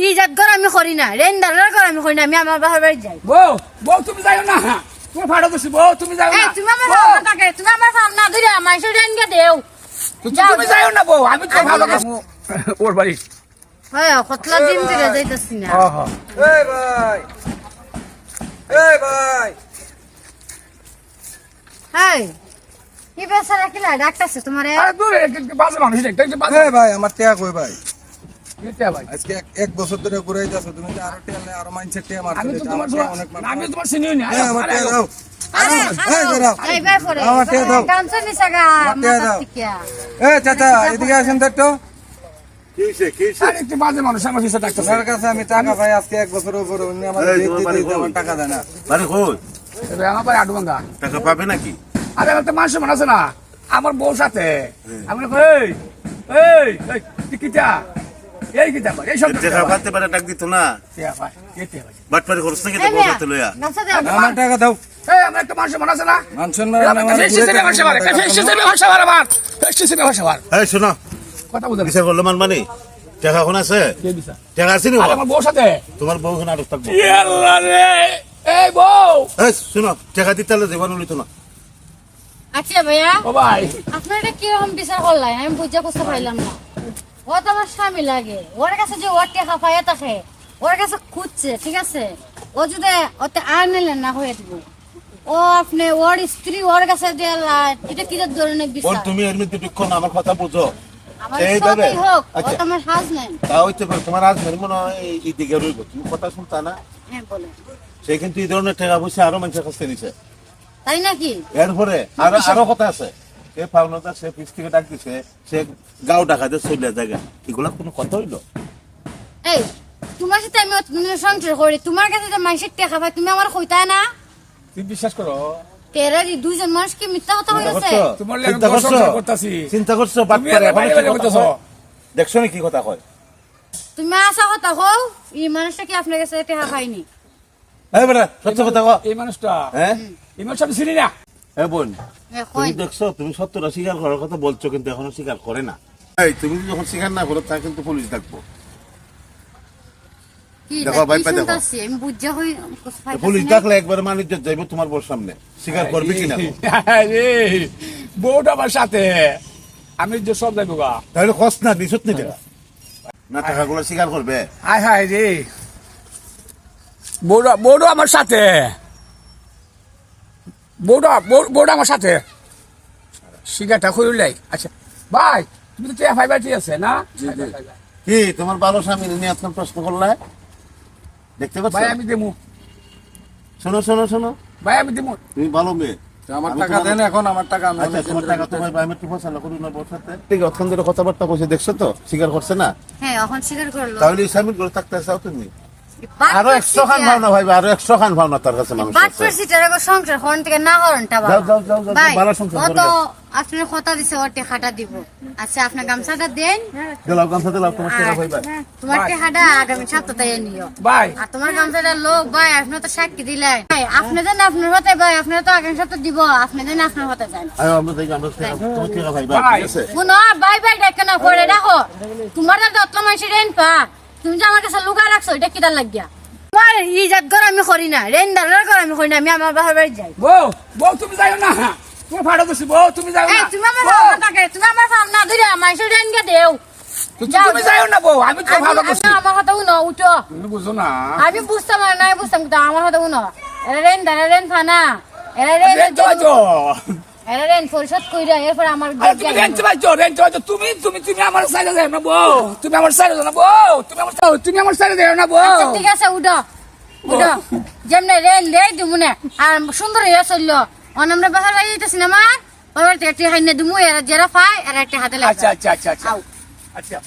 ইজাত ঘর আমি করি না, রেন্দারের ঘর আমি করি না, আমি আমার বাবার বাড়ি যাই। বউ বউ তুমি যাও না, তোমার ভাড়া দিছি বউ, তুমি যাও না। তুমি আমার সামনে থাকে, তুমি আমার সামনে ধরে মাইসে রেনকে দেও। তুমি যাও না বউ, আমি তো ভালো কাজ ওর বাড়ি। হ্যাঁ, কতলা দিন ধরে যাইতাছি না। এই ভাই, এই ভাই, হ্যাঁ, কি বেচারা কিলা ডাকতাছে তোমারে? আরে দূর একটু বাজে মানুষ, একটু বাজে। এই ভাই, আমার টিয়া কই ভাই? এটা ভাই আজকে এক বছর ধরে ঘুরাইতাছো, তুমি তো আরো টিয়া আরো মাইনছে টিয়া মারছো। আমি তো তোমার অনেক মানুষ। আমি তোমার চিনিও না। এই আমার টিয়া দাও। এই দাও। এই ভাই পরে আমার টিয়া দাও। গামছা নিছাগা টিয়া মাথা দাও। টিকিয়া। এই চাচা, এদিকে আসেন তো একটু। আরে একটু বাজে মানুষ আমার কাছে ডাকতেছে। আপনার কাছে আমি টাকা পাই আজকে এক বছরের উপরে, উনি আমার আমার টাকা দেয় না। বাড়ি কই? এবার আমার বাড়ি আটুভাঙ্গা। টাকা পাবে নাকি? আরে আমার তো মানুষ মনে আছে না, আমার বউ সাথে। আমি বলি, এই এই এই, তুই কিটা এই কিটা ভাই, এই সব টাকা পাতে পারে ডাক দিত না। টিয়া ভাই, এই টিয়া ভাই। বাটপারি খরচ নাকি এই তো মিয়া, বউতে লইয়া। গামছা দাও। আমার টাকা দাও। এই আমার একটা মানুষ মনে আছে না, মানছেন আমার হিসেবে ভাষা আমার হিসেবে ভাষা আমার এই শোনো, কথা বুঝতে বিচার করলো মান মানে টাকা কোন আছে? কে দিছা? টাকা আছে নি? আরে আমার বউ সাথে। তোমার বউ কোন আটক থাকবো? ইয়াল্লা রে, এই বউ। এই শোনো, টাকা দিতে হলে জীবন লইতো না। আচ্ছা ভাইয়া, ও ভাই, আপনার এটা কিরকম বিচার করলেন? আমি বুঝা করতে পারলাম না। ও তো আমার স্বামী লাগে, ওর কাছে যে ওর টাকা পাইয়া থাকে, ওর কাছে খুঁজছে, ঠিক আছে? ও যদি ওতে আর নিলেন না হয়ে দিব, ও আপনি ওর স্ত্রী ওর কাছে দিয়ে এটা কি ধরনের ওর বিচার? তুমি এর মধ্যে বিক্ষণ আমার কথা বুঝো। আমার এই সবই ভাবে? হোক, ও আচ্ছা। তো আমার হাজবেন্ড। তা হইতে পারে তোমার আজ মেরে মনে হয় এই দিকে রইব। তুমি কথা শুনতা না? হ্যাঁ বলে, সে কিন্তু এই ধরনের টাকা পয়সা আরো মানুষের কাছে নিছে। তাই নাকি? এরপরে আরো কথা আছে, সে পাওনাদার, সে পিস থেকে ডাক দিছে, সে গাও ডাকাতে চলে জায়গা। এগুলা কোনো কথা হইলো? এই তোমার সাথে আমি সংসার করি, তোমার কাছে যে মানুষের টাকা পাই, তুমি আমার কইতা না? তুমি বিশ্বাস করো, তেরারি দুইজন মানুষ কি মিথ্যা কথা চিন্তা হয়েছে? করছো? তোমার লাগে চিন্তা করছো? সংসার করতাছি। চিন্তা করছো? তুমি বাটপারে আমার এখন বাইরে কি বাইরে কথা করতেছো। কয়? দেখছো না কি কথা কয়? তুমি আসা কথা কও, এই মানুষটা কি আপনার কাছে টাকা পাইনি? এই বেটা, সত্য কথা কও। এই মানুষটা, হ্যাঁ? এই মানুষ আমি চিনি না। এ বোন, তুমি কই দেখছো, তুমি সত্যটা স্বীকার করার কথা বলছো, কিন্তু এখনো স্বীকার করে না। এই তুমি যখন স্বীকার না করো, তা কিন্তু পুলিশ ডাকবো। কি দেখো, ভাই, দেখো। শুনতাছি, আমি বুঝা হই পুলিশ ডাকলে একবার মানুষ যাইবো তোমার বউর সামনে, স্বীকার করবে কিনা? আরে, বউটা আমার সাথে, আমি যে সব যাইবো গা। তাহলে কষ্ট না দিছত নি টাকা না, টাকাগুলো স্বীকার করবে। হায় হায় রে, বউটা আমার সাথে, বউটা আমার সাথে শিকারটা খুললাই। আচ্ছা ভাই, তুমি তো টিয়া ফাইবার ঠিক আছে না? কি তোমার ভালো স্বামী নিয়ে আপনার প্রশ্ন করলে দেখতে পাচ্ছ? ভাই আমি দেবো, শোনো শোনো শোনো, ভাই আমি দেবো। তুমি ভালো মেয়ে। আমার আমি টাকা তোমার- দেন এখন, আমার টাকা আমি আচ্ছা, তোমার টাকা তোমার বায়োমেট্রিক একটু ফসলা করুন না বউর সাথে। ঠিক আছে, অত্যন্ত কথাবার্তা কইছে, দেখছো তো স্বীকার করছে না? হ্যাঁ, এখন স্বীকার করলো। তাহলে স্বামীর করে থাকতে চাও তুমি? বাট আরো 100 খান ভাবনা ভাই, আরো 100 খান ভাবনা তার কাছে মানুষ বাট আছে। করছি তারা সংসার হন থেকে না হরনটা যাও, যাও, যাও, যাও, ভাই, ভালো সংসার ও করবে। তো আপনার কথা দিছে ওর টাকাটা দিব। আচ্ছা, আপনার গামছাটা দেন, দিলাও গামছা দিলাও, তোমার টাকা আর পাইবা। তোমার ভাই। টাকাটা আগামী সপ্তাহে নিও। ভাই আর তোমার গামছাটা লোক ভাই, আপনি তো সাক্ষী দিলেন। ভাই, আপনি দেন আপনার হতে, ভাই আপনি তো আগামী সপ্তাহে দিব, আপনি দেন আপনার হতে যান। আয় আমরা দেখি, আমরা তোমার টাকা পাইবা, ভাই। ঠিক আছে? শুনো, বাই বাই ডেকে না করে রাখো। তোমার তো যত মানুষের রেন পা, তুমি যে আমার কাছে লুকা রাখছো, এটা কিদার লাগিয়া? আমার ইজাত ঘর আমি করি না, রেন্দারের ঘর আমি করি না, আমি আমার বাবার বাড়ি যাই। বউ তুমি যাও না, তোমার ভাড়া দিছি বউ, তুমি যাও এই না। তুমি আমার সামনে থাকে, তুমি আমার সামনে ধরে মানুষের রেনকে দেও। তুমি যাও না বউ, আমি তো ভালো আমি করছি। আমার কথা উনো, উঠো। তুমি বুঝো না, আমি বুঝতাম আর নাই বুঝতাম, কিন্তু আমার কথা উনো। এরা রেন ফানা, এরা রেন্ট পাইছো। রেন পরিশোধ কইরা এরপর আমার আরে তুমি রেন্ট পাইছো, তুমি আমার সাইডে যাও না বউ, তুমি আমার সাইডে যাও না বউ, তুমি আমার সাইডে যাও না বউ। আচ্ছা, ঠিক আছে, উঠো উঠো। যেমন রেন দেই দিমুনে, আর সুন্দর হয়ে চললো। অনামরা বাহার বাড়ি যাইতেছি না, আমার বাবার টেটি হাইনে দিমু, এরা যারা পায় এরা একটা হাতে লাগে। আচ্ছা আচ্ছা আচ্ছা আচ্ছা আও। আচ্ছা